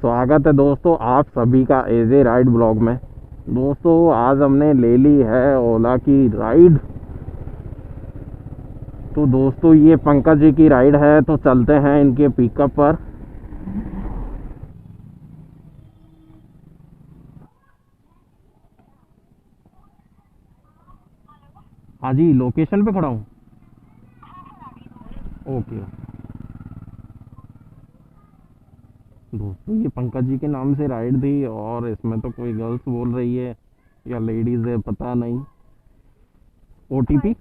स्वागत है दोस्तों आप सभी का एजे राइड ब्लॉग में। दोस्तों आज हमने ले ली है ओला की राइड। तो दोस्तों ये पंकज जी की राइड है, तो चलते हैं इनके पिकअप पर। हाँ जी, लोकेशन पे खड़ा हूँ। ओके दोस्तों, ये पंकज जी के नाम से राइड थी और इसमें तो कोई गर्ल्स बोल रही है या लेडीज है पता नहीं। ओटीपी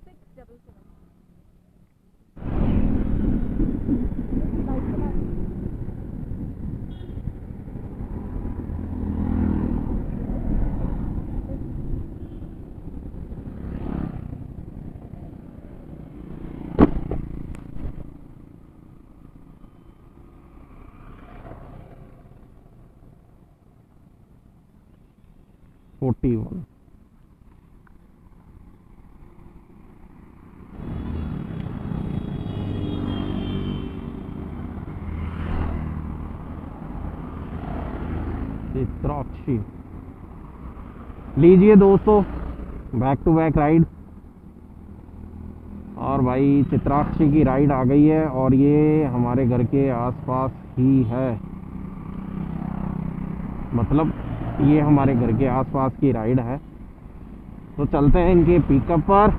41। चित्राक्षी लीजिए दोस्तों, बैक टू बैक राइड। और भाई चित्राक्षी की राइड आ गई है और ये हमारे घर के आसपास ही है। मतलब ये हमारे घर के आसपास की राइड है। तो चलते हैं इनके पिकअप पर।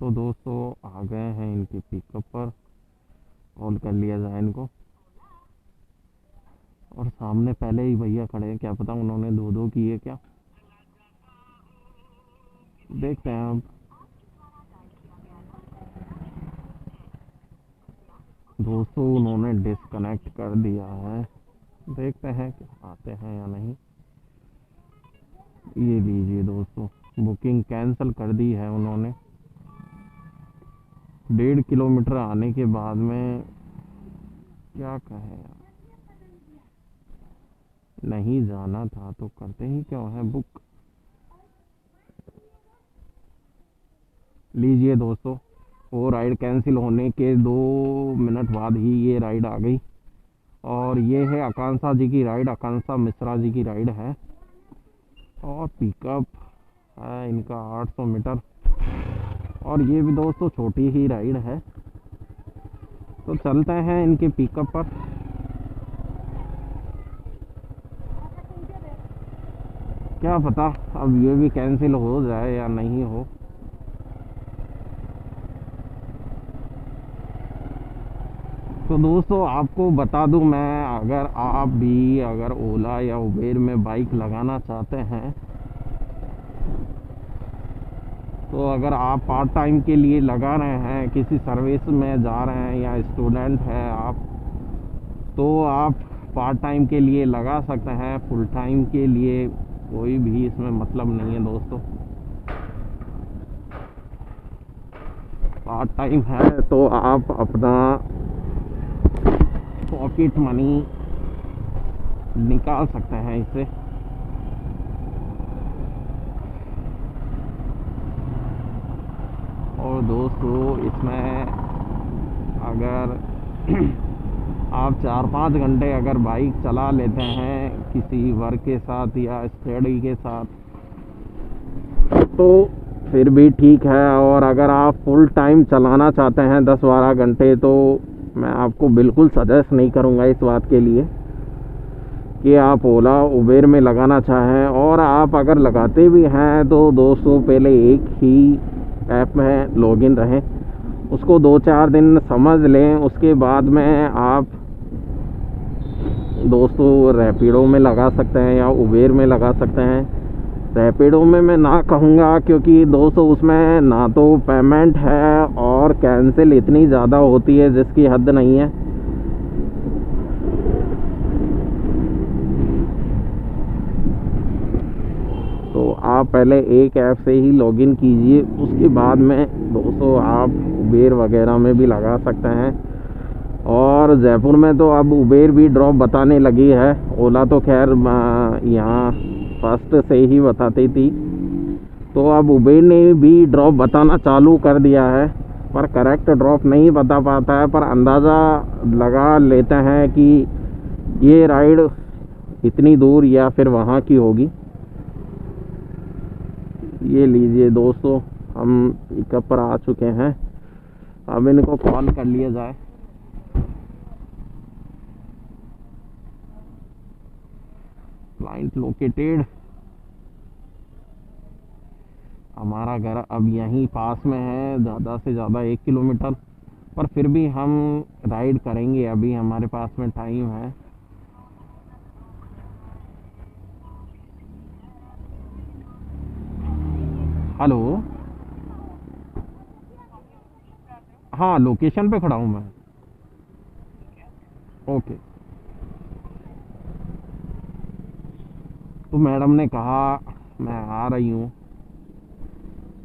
तो दोस्तों आ गए हैं इनके पिकअप पर, कॉल कर लिया जाए इनको। और सामने पहले ही भैया खड़े हैं, क्या पता उन्होंने दो दो किए क्या, देखते हैं अब। दोस्तों उन्होंने डिस्कनेक्ट कर दिया है, देखते हैं कि आते हैं या नहीं। ये लीजिए दोस्तों, बुकिंग कैंसिल कर दी है उन्होंने। 1.5 किलोमीटर आने के बाद में क्या कहें यार, नहीं जाना था तो करते ही क्यों है बुक। लीजिए दोस्तों, वो राइड कैंसिल होने के 2 मिनट बाद ही ये राइड आ गई। और ये है आकांक्षा जी की राइड, आकांक्षा मिश्रा जी की राइड है। और पिकअप है इनका 800 मीटर। और ये भी दोस्तों छोटी ही राइड है। तो चलते हैं इनके पिकअप पर। क्या पता अब ये भी कैंसिल हो जाए या नहीं हो। तो दोस्तों आपको बता दूं मैं, अगर आप भी अगर ओला या उबेर में बाइक लगाना चाहते हैं, तो अगर आप पार्ट टाइम के लिए लगा रहे हैं, किसी सर्विस में जा रहे हैं या स्टूडेंट हैं आप, तो आप पार्ट टाइम के लिए लगा सकते हैं। फुल टाइम के लिए कोई भी इसमें मतलब नहीं है दोस्तों। पार्ट टाइम है तो आप अपना पॉकेट मनी निकाल सकते हैं इससे। और दोस्तों इसमें अगर आप 4-5 घंटे अगर बाइक चला लेते हैं किसी वर्क के साथ या स्टडी के साथ, तो फिर भी ठीक है। और अगर आप फुल टाइम चलाना चाहते हैं 10-12 घंटे, तो मैं आपको बिल्कुल सजेस्ट नहीं करूंगा इस बात के लिए कि आप ओला उबेर में लगाना चाहें। और आप अगर लगाते भी हैं तो दोस्तों पहले एक ही ऐप में लॉगिन रहें, उसको 2-4 दिन समझ लें। उसके बाद में आप दोस्तों रैपिडो में लगा सकते हैं या उबेर में लगा सकते हैं। रैपिडो में मैं ना कहूँगा, क्योंकि दोस्तों उसमें ना तो पेमेंट है और कैंसिल इतनी ज़्यादा होती है जिसकी हद नहीं है। तो आप पहले एक ऐप से ही लॉगिन कीजिए, उसके बाद में दोस्तों आप उबेर वगैरह में भी लगा सकते हैं। और जयपुर में तो अब उबेर भी ड्रॉप बताने लगी है। ओला तो खैर यहाँ फर्स्ट से ही बताती थी, तो अब उबेर ने भी ड्रॉप बताना चालू कर दिया है, पर करेक्ट ड्रॉप नहीं बता पाता है, पर अंदाज़ा लगा लेते हैं कि ये राइड इतनी दूर या फिर वहाँ की होगी। ये लीजिए दोस्तों, हम पिकअप पर आ चुके हैं। अब इनको कॉल कर लिया जाए। Client located. हमारा घर अब यहीं पास में है, ज़्यादा से ज़्यादा 1 किलोमीटर, पर फिर भी हम राइड करेंगे, अभी हमारे पास में टाइम है। हेलो, हाँ लोकेशन पे खड़ा हूँ मैं। ओके। तो मैडम ने कहा मैं आ रही हूँ।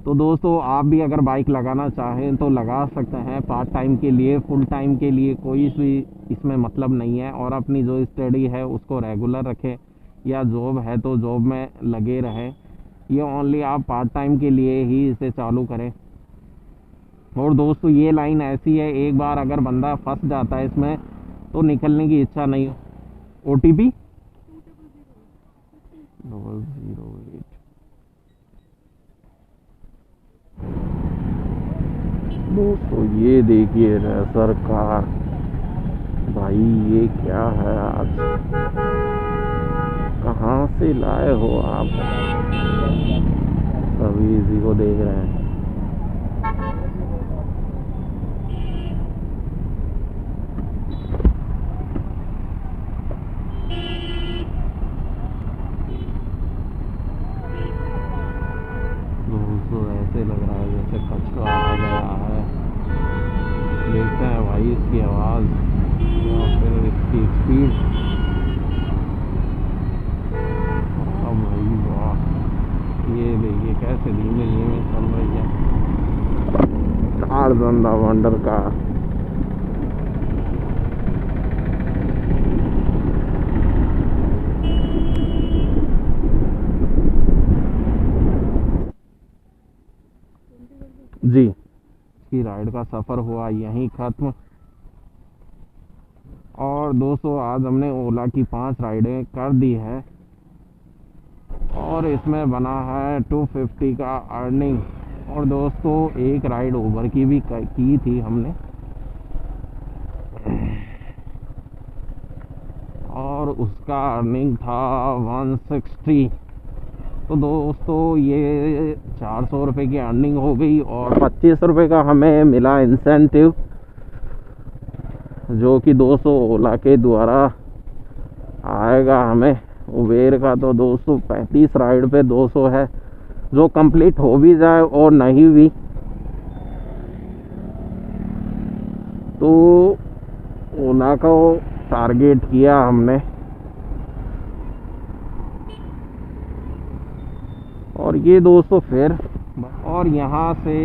तो दोस्तों आप भी अगर बाइक लगाना चाहें तो लगा सकते हैं, पार्ट टाइम के लिए, फुल टाइम के लिए कोई भी इसमें मतलब नहीं है। और अपनी जो स्टडी है उसको रेगुलर रखें, या जॉब है तो जॉब में लगे रहें। ये ओनली आप पार्ट टाइम के लिए ही इसे चालू करें। और दोस्तों ये लाइन ऐसी है, एक बार अगर बंदा फंस जाता है इसमें तो निकलने की इच्छा नहीं हो। OTP 0008। दोस्तों ये देखिए रेसर कार, भाई ये क्या है, आज कहाँ से लाए हो आप? सभी इसी को देख रहे हैं। दोस्तों ऐसे लग रहा है जैसे कचरा आ गया है। देखते हैं भाई इसकी आवाज़ या फिर इसकी स्पीड। अब भाई वाह, ये देखिए कैसे धीमे धीमे चल रही है टारज़न वंडर कार। जी, की राइड का सफ़र हुआ यहीं ख़त्म। और दोस्तों आज हमने ओला की 5 राइडें कर दी है, और इसमें बना है 250 का अर्निंग। और दोस्तों एक राइड ओवर की भी की थी हमने, और उसका अर्निंग था 160। तो दोस्तों ये 400 रुपये की अर्निंग हो गई, और 25 रुपये का हमें मिला इंसेंटिव, जो कि 200 ओला के द्वारा आएगा हमें। उबेर का तो 235 राइड पे 200 है, जो कंप्लीट हो भी जाए और नहीं भी तो ओला को टारगेट किया हमने। और ये दोस्तों फिर, और यहाँ से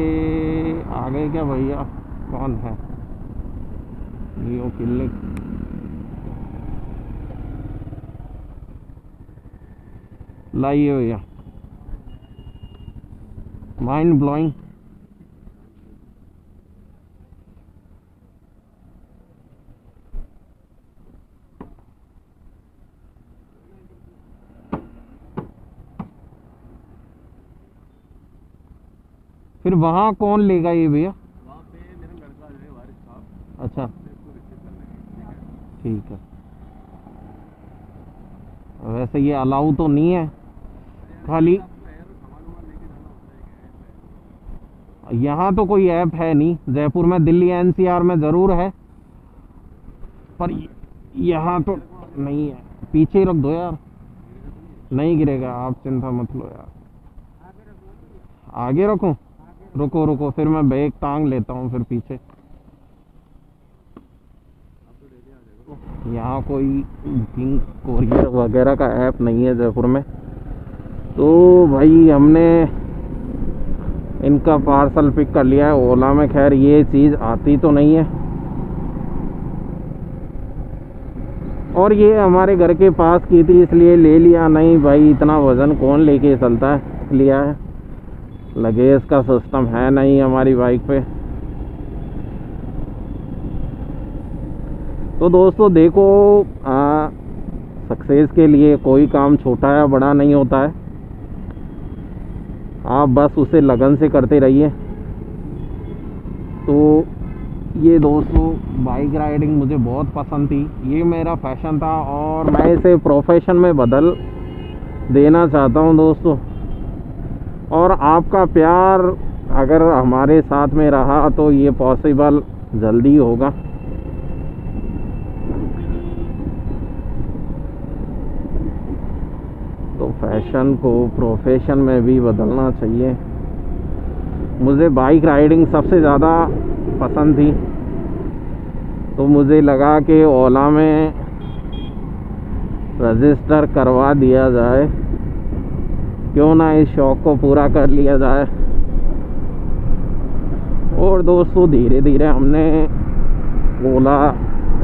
आगे क्या भैया कौन है, जियो क्लिनिक। लाइए भैया, माइंड ब्लोइंग। फिर वहाँ कौन लेगा ये भैया? वहाँ पे मेरा लड़का है वारिस साहब। अच्छा ठीक है। वैसे ये अलाउ तो नहीं है, खाली यहाँ तो कोई ऐप है नहीं। जयपुर में, दिल्ली NCR में ज़रूर है, पर यहाँ तो नहीं है। पीछे ही रख दो यार, नहीं गिरेगा, आप चिंता मत लो यार। आगे रखूँ? रुको रुको, फिर मैं बैग टांग लेता हूँ फिर पीछे। यहाँ कोई बुकिंग कोरियर वगैरह का ऐप नहीं है जयपुर में। तो भाई हमने इनका पार्सल पिक कर लिया है। ओला में खैर ये चीज़ आती तो नहीं है, और ये हमारे घर के पास की थी इसलिए ले लिया। नहीं भाई इतना वज़न कौन लेके चलता है, लिया है। लगेज का सिस्टम है नहीं हमारी बाइक पे। तो दोस्तों देखो, सक्सेस के लिए कोई काम छोटा या बड़ा नहीं होता है, आप बस उसे लगन से करते रहिए। तो ये दोस्तों बाइक राइडिंग मुझे बहुत पसंद थी, ये मेरा फैशन था और मैं इसे प्रोफेशन में बदल देना चाहता हूँ दोस्तों। और आपका प्यार अगर हमारे साथ में रहा तो ये पॉसिबल जल्दी होगा। तो फैशन को प्रोफेशन में भी बदलना चाहिए। मुझे बाइक राइडिंग सबसे ज़्यादा पसंद थी, तो मुझे लगा कि ओला में रजिस्टर करवा दिया जाए, क्यों ना इस शौक़ को पूरा कर लिया जाए। और दोस्तों धीरे धीरे हमने ओला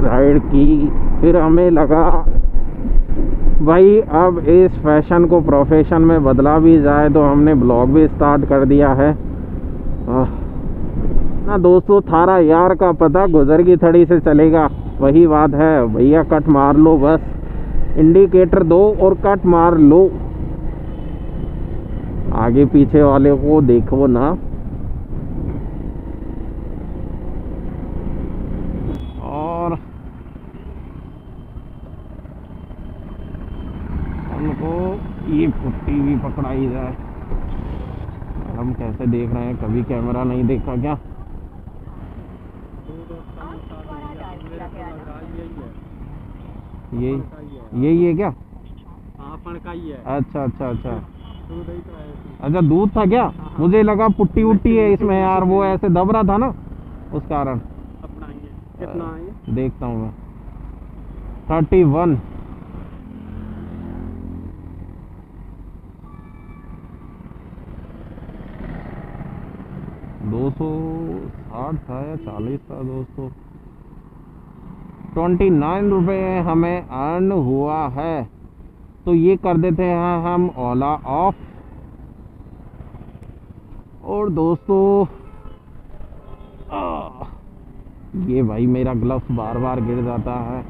राइड की, फिर हमें लगा भाई अब इस फैशन को प्रोफेशन में बदला भी जाए, तो हमने ब्लॉग भी स्टार्ट कर दिया है ना दोस्तों। थारा यार का पता गुजर की थड़ी से चलेगा, वही बात है भैया, कट मार लो बस, इंडिकेटर दो और कट मार लो, आगे पीछे वाले को देखो ना। और उनको ये पुट्टी भी पकड़ाई जाए। हम कैसे देख रहे हैं, कभी कैमरा नहीं देखा क्या? यही है क्या? हाँ फणका ही है। अच्छा अच्छा अच्छा दूध ही तो है इसमें। अच्छा, दूध था क्या? मुझे लगा पुट्टी उट्टी है इसमें यार, वो ऐसे दब रहा था ना उस कारण। अपना ही है। कितना है ये? देखता हूँ मैं, 31। 260 था या 40 था दोस्तों। 29 रुपये हमें अर्न हुआ है। तो ये कर देते हैं हम ओला ऑफ। और दोस्तों ये भाई मेरा ग्लव्स बार बार गिर जाता है।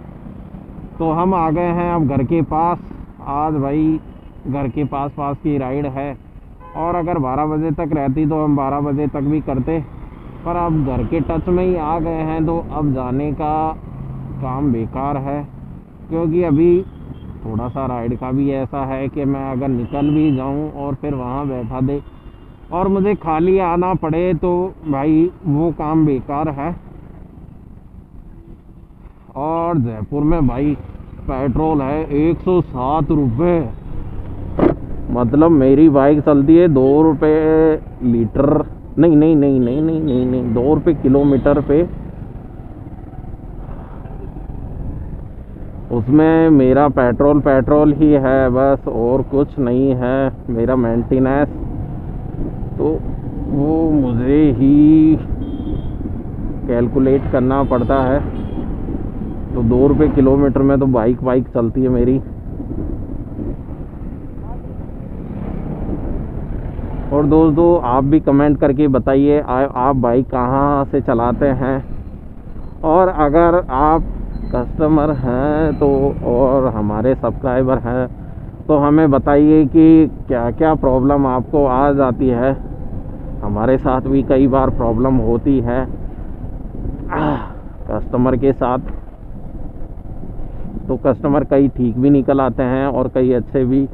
तो हम आ गए हैं अब घर के पास। आज भाई घर के पास की राइड है, और अगर 12 बजे तक रहती तो हम 12 बजे तक भी करते, पर अब घर के टच में ही आ गए हैं, तो अब जाने का काम बेकार है। क्योंकि अभी थोड़ा सा राइड का भी ऐसा है कि मैं अगर निकल भी जाऊं और फिर वहां बैठा दे और मुझे खाली आना पड़े, तो भाई वो काम बेकार है। और जयपुर में भाई पेट्रोल है 107 रुपये, मतलब मेरी बाइक चलती है 2 रुपये लीटर, नहीं नहीं नहीं नहीं नहीं नहीं नहीं 2 रुपये किलोमीटर पे। उसमें मेरा पेट्रोल ही है बस, और कुछ नहीं है मेरा मेंटेनेंस, तो वो मुझे ही कैलकुलेट करना पड़ता है। तो 2 रुपये किलोमीटर में तो बाइक चलती है मेरी। और दोस्तों आप भी कमेंट करके बताइए आप बाइक कहाँ से चलाते हैं, और अगर आप कस्टमर हैं तो और हमारे सब्सक्राइबर हैं तो हमें बताइए कि क्या क्या प्रॉब्लम आपको आ जाती है। हमारे साथ भी कई बार प्रॉब्लम होती है कस्टमर के साथ। तो कस्टमर कई ठीक भी निकल आते हैं और कई अच्छे भी।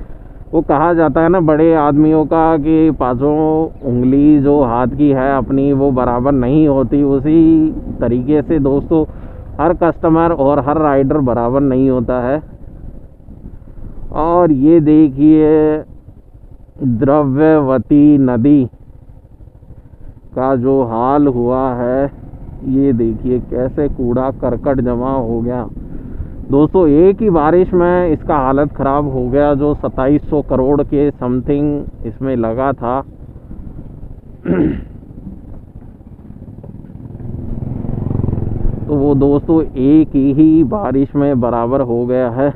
वो कहा जाता है ना बड़े आदमियों का कि पांचों उंगली जो हाथ की है अपनी वो बराबर नहीं होती, उसी तरीके से दोस्तों हर कस्टमर और हर राइडर बराबर नहीं होता है। और ये देखिए द्रव्यवती नदी का जो हाल हुआ है, ये देखिए कैसे कूड़ा करकट जमा हो गया दोस्तों। एक ही बारिश में इसका हालत ख़राब हो गया, जो 2700 करोड़ के समथिंग इसमें लगा था। तो वो दोस्तों एक ही बारिश में बराबर हो गया है।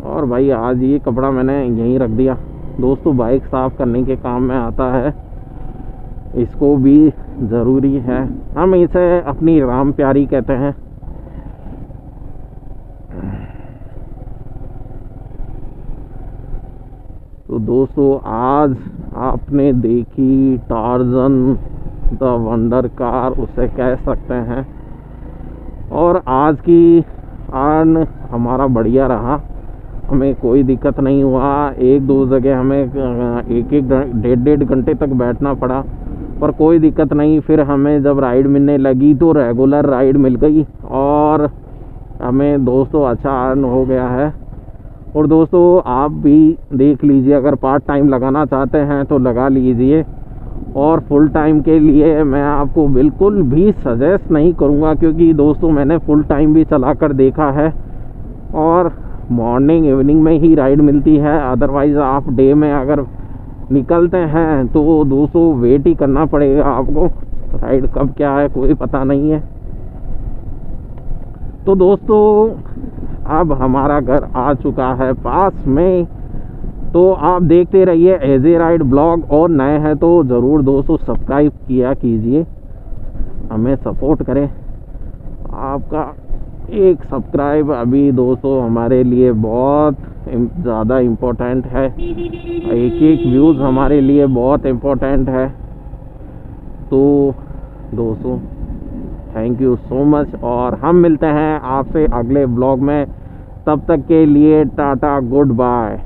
और भाई आज ये कपड़ा मैंने यहीं रख दिया, दोस्तों बाइक साफ़ करने के काम में आता है, इसको भी ज़रूरी है। हम इसे अपनी राम प्यारी कहते हैं। तो दोस्तों आज आपने देखी टार्जन द वंडर कार, उसे कह सकते हैं। और आज की अर्न हमारा बढ़िया रहा, हमें कोई दिक्कत नहीं हुआ। एक दो जगह हमें एक डेढ़ घंटे तक बैठना पड़ा, पर कोई दिक्कत नहीं। फिर हमें जब राइड मिलने लगी तो रेगुलर राइड मिल गई और हमें दोस्तों अच्छा अर्न हो गया है। और दोस्तों आप भी देख लीजिए, अगर पार्ट टाइम लगाना चाहते हैं तो लगा लीजिए। और फुल टाइम के लिए मैं आपको बिल्कुल भी सजेस्ट नहीं करूँगा, क्योंकि दोस्तों मैंने फुल टाइम भी चला कर देखा है और मॉर्निंग इवनिंग में ही राइड मिलती है। अदरवाइज़ आप डे में अगर निकलते हैं तो दोस्तों वेट ही करना पड़ेगा आपको, राइड कब क्या है कोई पता नहीं है। तो दोस्तों अब हमारा घर आ चुका है पास में, तो आप देखते रहिए एजे राइड ब्लॉग। और नए हैं तो ज़रूर दोस्तों सब्सक्राइब किया कीजिए, हमें सपोर्ट करें। आपका एक सब्सक्राइब अभी दोस्तों हमारे लिए बहुत ज़्यादा इम्पोर्टेंट है, एक व्यूज़ हमारे लिए बहुत इम्पोर्टेंट है। तो दोस्तों थैंक यू सो मच, और हम मिलते हैं आपसे अगले ब्लॉग में। तब तक के लिए टाटा, गुड बाय।